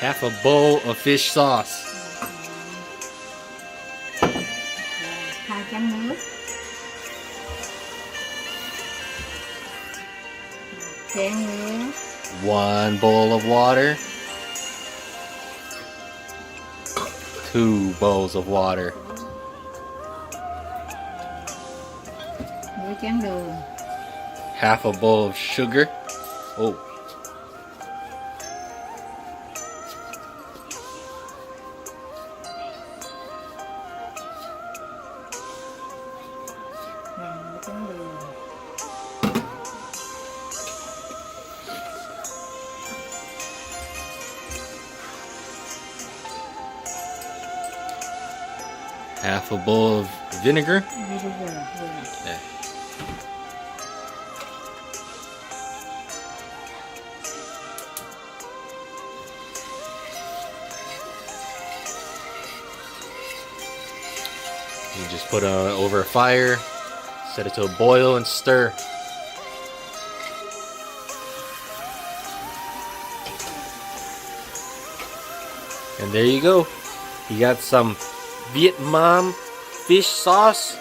Half a bowl of fish sauce. 2 chén nước. 1 chén nước. 1 bowl of water. 2 bowls of water. Nửa chén đường. Half a bowl of sugar. Oh. Nửa chén đường. Half a bowl of vinegar. Vinegar. Okay. You just put it over a fire, set it to a boil, and stir. And there you go. You got some Vietnam fish sauce